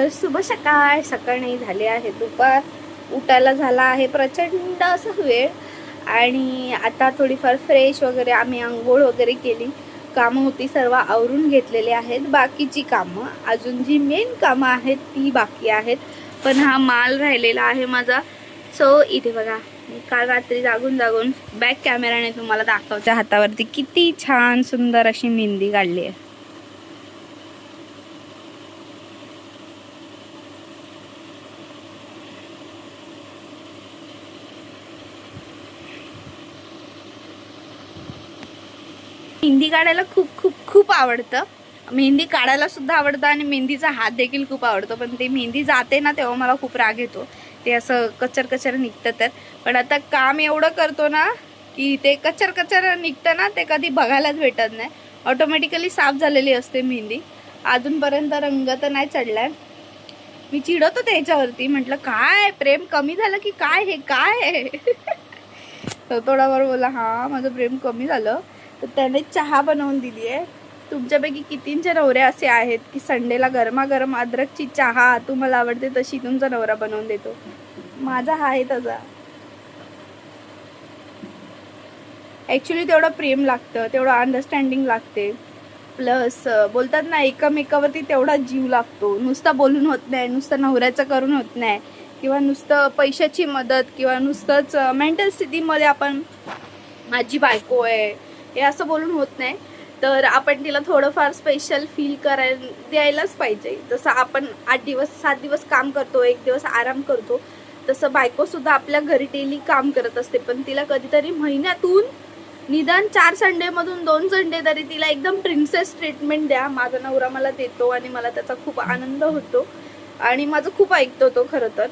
तर शुभ सकाळ. सकाळ नाही झाली आहे दुपार. उठायला झाला आहे प्रचंड असा वेळ आणि आता थोडीफार फ्रेश वगैरे आम्ही आंघोळ वगैरे केली. कामं होती सर्व आवरून घेतलेले आहेत. बाकीची कामं अजून जी मेन कामं आहेत ती बाकी आहेत. पण हा माल राहिलेला आहे माझा. सो इथे बघा, मी काल रात्री जागून जागून बॅक कॅमेराने तुम्हाला दाखवते हातावरती किती छान सुंदर अशी मेहंदी काढली आहे. मेहंदी काढायला खूप खूप खूप आवडतं. मेहंदी काढायला सुद्धा आवडतं आणि मेहंदीचा हात देखील खूप आवडतो. पण ते मेहंदी जाते ना तेव्हा मला खूप राग येतो. ते असं कचर कचर निघतं तर. पण आता काम एवढं करतो ना की ते कचर कचर निघतं ना, ते कधी बघायलाच भेटत नाही. ऑटोमॅटिकली साफ झालेली असते मेहंदी. अजूनपर्यंत रंग तर नाही चढलाय. मी चिडवतो त्याच्यावरती, म्हटलं काय प्रेम कमी झालं की काय, हे काय आहे. तो थोडावर बोला हा माझं प्रेम कमी झालं. तर त्याने चहा बनवून दिली आहे. तुमच्यापैकी कितींचे नवरे असे आहेत की संडेला गरमागरम अद्रकची चहा तुम्हाला आवडते तशी तुमचा नवरा बनवून देतो? माझा हा आहे तसा. ॲक्च्युली तेवढं प्रेम लागतं, तेवढं अंडरस्टँडिंग लागते. प्लस बोलतात ना एकमेकावरती तेवढा जीव लागतो. नुसता बोलून होत नाही, नुसतं नवऱ्याचं करून होत नाही, किंवा नुसतं पैशाची मदत, किंवा नुसतंच मेंटल स्थितीमध्ये आपण माझी बायको आहे हे असं बोलून होत नाही. तर आपण तिला थोडंफार स्पेशल फील द्यायलाच पाहिजे. जसं आपण 8 दिवस 7 दिवस काम करतो, 1 दिवस आराम करतो, तसं बायकोसुद्धा आपल्या घरी डेली काम करत असते. पण तिला कधीतरी महिन्यातून निदान 4 संडेमधून 2 संडे तरी तिला एकदम प्रिन्सेस ट्रीटमेंट द्या. माझा नवरा मला देतो आणि मला त्याचा खूप आनंद होतो आणि माझं खूप ऐकतो तो. खरं तर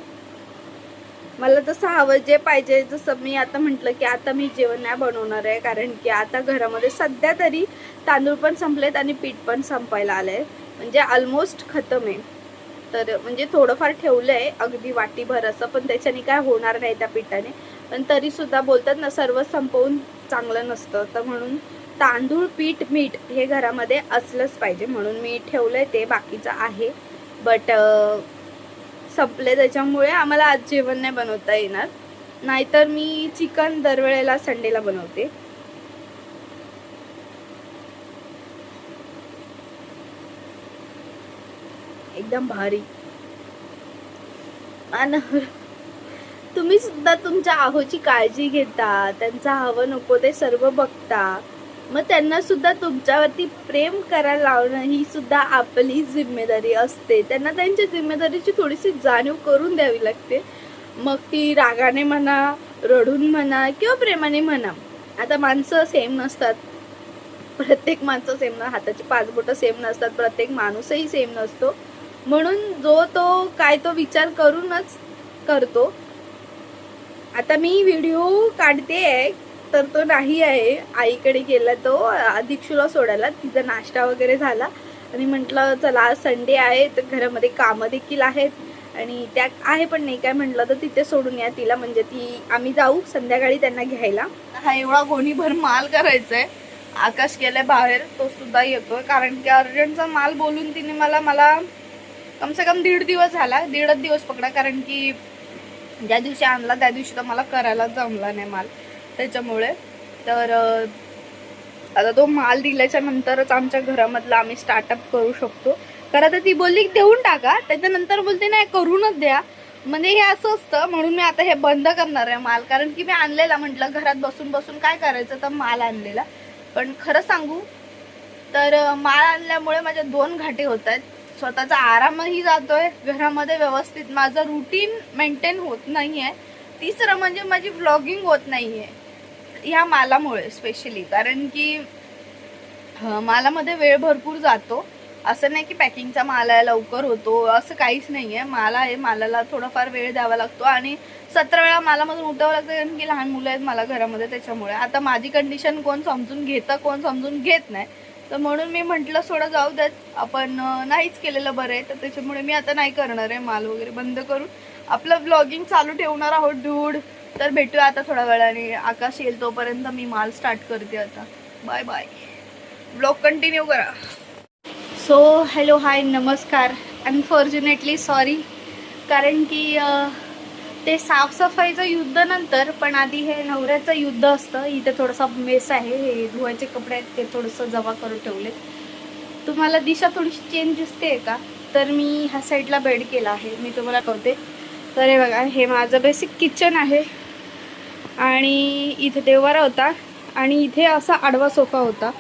मला जसं हवं जे पाहिजे, जसं मी आता म्हटलं की आता मी जेवण नाही बनवणार आहे, कारण की आता घरामध्ये सध्या तरी तांदूळ पण संपलेत आणि पीठ पण संपायला आलंय, म्हणजे ऑलमोस्ट खतम आहे. तर म्हणजे थोडंफार ठेवलं आहे, अगदी वाटीभर असं, पण त्याच्याने काय होणार नाही त्या पिठाने. पण तरीसुद्धा बोलतात ना सर्व संपवून चांगलं नसतं, तर म्हणून तांदूळ पीठ मीठ हे घरामध्ये असलंच पाहिजे म्हणून मी ठेवलं आहे. ते बाकीचं आहे बट संपले, त्याच्यामुळे आम्हाला आज जेवण नाही बनवता येणार. नाहीतर मी चिकन दरवेळेला संडेला बनवते. एकदम भारी. आणि तुम्ही सुद्धा तुमच्या आहोची काळजी घेता, त्यांचा हवं नको ते सर्व बघता, मग त्यांना सुद्धा तुमच्यावरती प्रेम करायला लावणं ही सुद्धा आपली जिम्मेदारी असते. त्यांना त्यांच्या जिम्मेदारीची थोडीशी जाणीव करून द्यावी लागते. मग ती रागाने म्हणा, रडून म्हणा, किंवा प्रेमाने म्हणा. आता माणसं सेम नसतात, प्रत्येक माणसं सेम ना, हाताची 5 बोटं सेम नसतात, प्रत्येक माणूसही सेम नसतो. म्हणून जो तो काय तो विचार करूनच करतो. आता मी व्हिडिओ काढते आहे तर तो नाही आहे, आईकडे गेला तो दीक्षूला सोडायला. तिचा नाश्ता वगैरे झाला आणि म्हटलं चला आज संडे आहे तर घरामध्ये कामं देखील आहेत आणि त्या आहे पण नाही काय, म्हटलं तर तिथे सोडून या तिला, म्हणजे ती आम्ही जाऊ संध्याकाळी त्यांना घ्यायला. हा एवढा गोणीभर माल करायचा आहे. आकाश गेलाय बाहेर, तो सुद्धा येतोय कारण की अर्जंटचा माल बोलून तिने मला कमसे कम 1.5 दिवस झाला, 1.5 दिवस पकडा, कारण की ज्या दिवशी आणला त्या दिवशी तर मला करायला जमला नाही माल, त्याच्यामुळे. तर आता तो माल दिल्याच्या नंतरच आमच्या घरामधला आम्ही स्टार्टअप करू शकतो. कारण तर ती बोलली देऊन टाका, त्याच्यानंतर बोलते नाही करूनच द्या. म्हणजे हे असं असतं, म्हणून मी आता हे बंद करणार आहे माल. कारण की मी आणलेला, म्हटलं घरात बसून बसून काय करायचं, तर माल आणलेला. पण खरं सांगू तर माल आणल्यामुळे माझ्या 2 घाटे होत आहेत. स्वतःचा आरामही जातोय, घरामध्ये व्यवस्थित माझं रुटीन मेंटेन होत नाही आहे. तिसरं म्हणजे माझी व्लॉगिंग होत नाही आहे ह्या मालामुळे स्पेशली. कारण की मालामध्ये वेळ भरपूर जातो. असं नाही की पॅकिंगचा माल आहे लवकर होतो, असं काहीच नाही आहे. माल आहे, मालाला थोडाफार वेळ द्यावा लागतो आणि 17 वेळा मालामधून उठावं लागतं, कारण की लहान मुलं आहेत मला घरामध्ये. त्याच्यामुळे आता माझी कंडिशन कोण समजून घेतं, कोण समजून घेत नाही. तर म्हणून मी म्हटलं सोडा जाऊ द्यात, आपण नाहीच केलेलं बरं आहे. तर त्याच्यामुळे मी आता नाही करणार आहे, माल वगैरे बंद करून आपलं ब्लॉगिंग चालू ठेवणार आहोत डूड. तर भेटूया आता थोड्या वेळाने, आकाश येईल तोपर्यंत मी माल स्टार्ट करते आता. बाय बाय, ब्लॉग कंटिन्यू करा. सो हॅलो हाय नमस्कार. अनफॉर्च्युनेटली सॉरी, कारण की ते साफसफाईचं युद्ध नंतर, पण आधी हे नवऱ्याचं युद्ध असतं. इथे थोडासा मेस आहे, हे धुवायचे कपडे आहेत ते थोडंसं जमा करून ठेवले. तुम्हाला दिशा थोडीशी चेंज दिसते का? तर मी ह्या साईडला बेड केला आहे, मी तुम्हाला कळते. तर हे बघा, हे माझं बेसिक किचन आहे आणि इथे देवारा होता आणि इथे असा आडवा सोफा होता.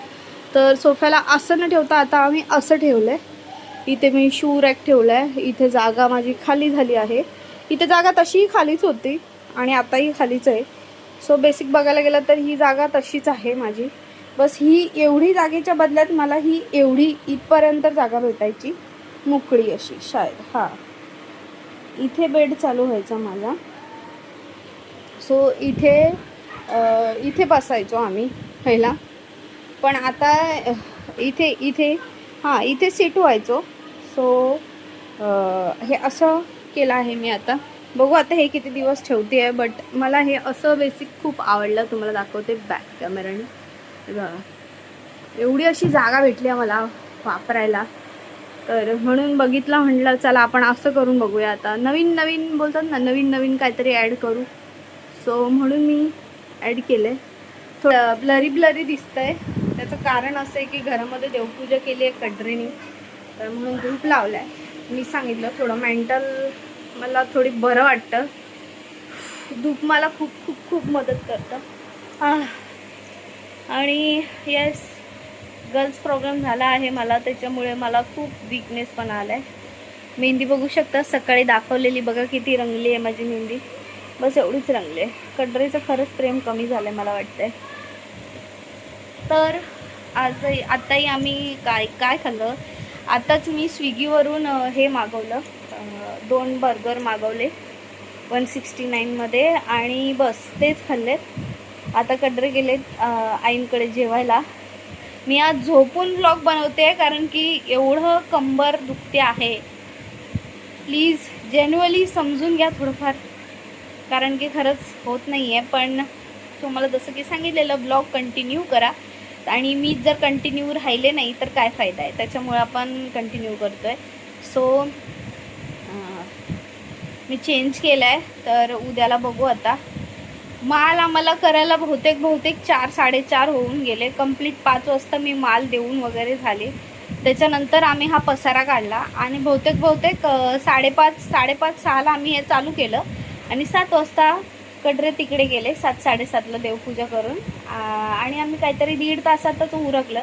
तर सोफ्याला असं न ठेवता आता आम्ही असं ठेवलं आहे. इथे मी शू रॅक ठेवला आहे. इथे जागा माझी खाली झाली आहे. इथे जागा तशीही खालीच होती आणि आताही खालीच आहे. सो बेसिक बघायला गेलं तर ही जागा तशीच आहे माझी. बस ही एवढी जागेच्या बदल्यात मला ही एवढी इथपर्यंत जागा भेटायची, मोकळी अशी शायद. हां, इथे बेड चालू व्हायचा माझा. सो इथे बसायचो आम्ही पहिला, पण आता इथे हां इथे सीट व्हायचो. सो हे असं केलं आहे मी आता. बघू आता हे किती दिवस ठेवते आहे, बट मला हे असं बेसिक खूप आवडलं. तुम्हाला दाखवते बॅक कॅमेराने. बघा, एवढी अशी जागा भेटली आहे मला वापरायला, तर म्हणून बघितलं, म्हटलं चला आपण असं करून बघूया. आता नवीन नवीन बोलतात ना, नवीन नवीन काहीतरी ॲड करू. सो म्हणून मी ॲड केलं आहे. थोडं ब्लरी दिसतं आहे. त्याचं कारण असं आहे की घरामध्ये देवपूजा केली आहे कटरीने, तर म्हणून धूप लावला आहे. मी सांगितलं थोडं मेंटल मला थोडी बरं वाटतं. धूप मला खूप खूप खूप मदत करतं. आणि येस, गर्ल्स प्रॉब्लेम झाला आहे मला, त्याच्यामुळे मला खूप वीकनेस पण आला आहे. मेहंदी बघू शकता, सकाळी दाखवलेली बघा किती रंगली आहे माझी मेहंदी. बस एवढीच रंगली आहे. कटरीचं खरंच प्रेम कमी झालं आहे मला वाटतंय. तर आताही आम्ही काय खाल्लं, आताच मी स्विगीवरून हे मागवलं, 2 बर्गर मागवले 169मध्ये आणि बस तेच खाल्लेत. आता कटरे गेलेत आईंकडे जेवायला. मी आज झोपून व्लॉग बनवते कारण की एवढं कंबर दुखते आहे. प्लीज जेन्युअली समजून घ्या थोडंफार, कारण की खरंच होत नाही आहे. पण तुम्हाला जसं की सांगितलेलं ब्लॉग कंटिन्यू करा, आणि मी जर कंटिन्यू राहिले नाही तर काय फायदा आहे, त्याच्यामुळे आपण कंटिन्यू करतो आहे. सो मी चेंज केलं आहे, तर उद्याला बघू. आता माल आम्हाला करायला बहुतेक 4-4:30 होऊन गेले. कंप्लीट 5 वाजता मी माल देऊन वगैरे झाले. त्याच्यानंतर आम्ही हा पसारा काढला आणि बहुतेक 5:30-6:30ला आम्ही हे चालू केलं आणि 7 वाजता कटरे तिकडे गेले. 7-7:30ला देवपूजा करून आणि आम्ही काहीतरी 1.5 तासातच उरकलं.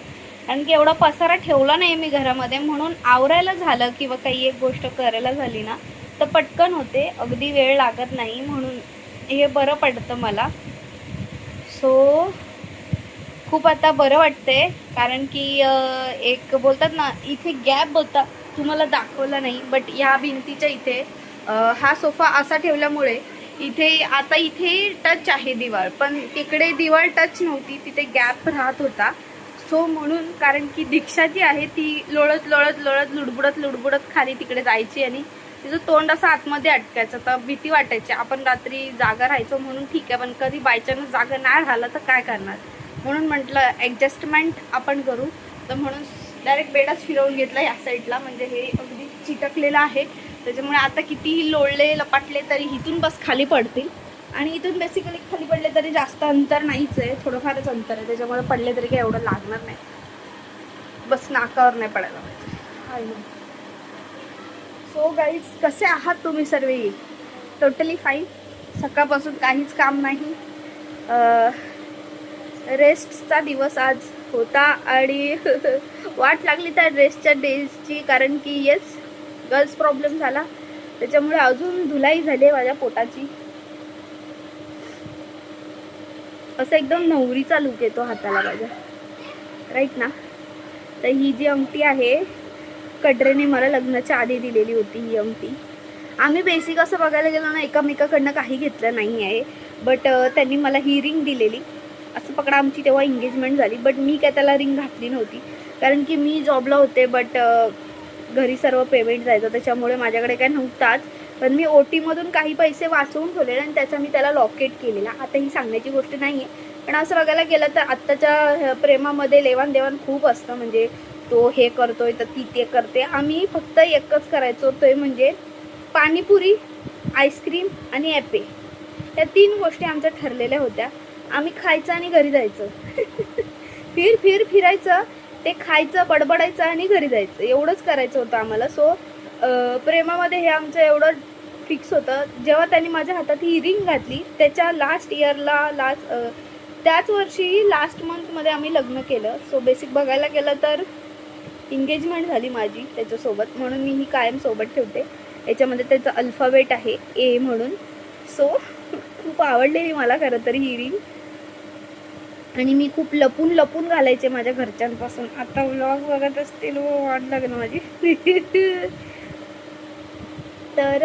कारण की एवढा पसारा ठेवला नाही मी घरामध्ये, म्हणून आवरायला झालं किंवा काही एक गोष्ट करायला झाली ना तर पटकन होते, अगदी वेळ लागत नाही, म्हणून हे बरं पडतं मला. सो खूप आता बरं वाटते, कारण की एक बोलतात ना, इथे गॅप होता, तुम्हाला दाखवला नाही, बट या भिंतीच्या इथे हा सोफा असा ठेवल्यामुळे इथे टच आहे दिवाळ, पण तिकडे दिवाळ टच नव्हती, तिथे गॅप राहत होता. सो म्हणून, कारण की दीक्षा जी आहे ती लोळत लुडबुडत खाली तिकडे जायची आणि तिचं तोंड असं आतमध्ये अटकायचं, तर भीती वाटायची. आपण रात्री जागा राहायचो म्हणून ठीक आहे, पण कधी बायचान्स जागा नाही राहिलं तर काय करणार, म्हणून म्हटलं ॲडजस्टमेंट आपण करू. तर म्हणून डायरेक्ट बेडच फिरवून घेतला या साईडला, म्हणजे हे अगदी चिटकलेलं आहे, त्याच्यामुळे आता कितीही लोळले लपाटले तरी इथून बस खाली पडतील. आणि इथून बेसिकली खाली पडले तरी जास्त अंतर नाहीच आहे, थोडंफारच अंतर आहे, त्याच्यामुळे पडले तरी काही एवढं लागणार नाही, बस नाकावर नाही पडायला पाहिजे. सो गाईज, कसे आहात तुम्ही सर्व? Totally fine. सकाळपासून काहीच काम नाही, रेस्टचा दिवस आज होता आणि वाट लागली त्या रेस्टच्या डेजची, कारण की येस, गर्ल्स प्रॉब्लेम झाला, त्याच्यामुळे अजून धुलाई झाली माझ्या पोटाची. असं एकदम नवरीचा लुक येतो हाताला माझ्या, राईट ना. तर ही जी अंगठी आहे कटरेने मला लग्नाच्या आधी दिलेली होती. ही अंगठी आम्ही बेसिक असं बघायला गेलो ना, एकामेकाकडनं काही घेतलं नाही आहे, बट त्यांनी मला ही रिंग दिलेली. असं पकडा, आमची तेव्हा एंगेजमेंट झाली, बट मी काय त्याला रिंग घातली नव्हती, कारण की मी जॉबला होते, बट घरी सर्व पेमेंट जायचं, त्याच्यामुळे माझ्याकडे काय नव्हताच. पण मी ओटीमधून काही पैसे वाचवून ठेवलेले आणि त्याचा मी त्याला लॉकेट केलेला. आता ही सांगण्याची गोष्ट नाही आहे, पण असं बघायला गेलं तर आत्ताच्या प्रेमामध्ये लेवाण देवाण खूप असतं, म्हणजे तो हे करतोय तर ती ते करते. आम्ही फक्त एकच करायचो, ते म्हणजे पाणीपुरी, आईस्क्रीम आणि ॲपे. या 3 गोष्टी आमच्या ठरलेल्या होत्या. आम्ही खायचं आणि घरी जायचं. फिरायचं, ते खायचं, बडबडायचं आणि घरी जायचं, एवढंच करायचं होतं आम्हाला. सो प्रेमामध्ये हे आमचं एवढं फिक्स होतं. जेव्हा त्यांनी माझ्या हातात ही रिंग घातली, त्याच्या लास्ट इयरला त्याच वर्षी लास्ट मंथमध्ये आम्ही लग्न केलं. सो बेसिक बघायला गेलं तर एंगेजमेंट झाली माझी त्याच्यासोबत, म्हणून मी ही कायम सोबत ठेवते. याच्यामध्ये त्याचा अल्फाबेट आहे ए म्हणून. सो खूप आवडलेली मला खरं तर ही रिंग, आणि मी खूप लपून लपून घालायचे माझ्या घरच्यांपासून. आता व्लॉग बघत असतील वाट लागेल माझी. तर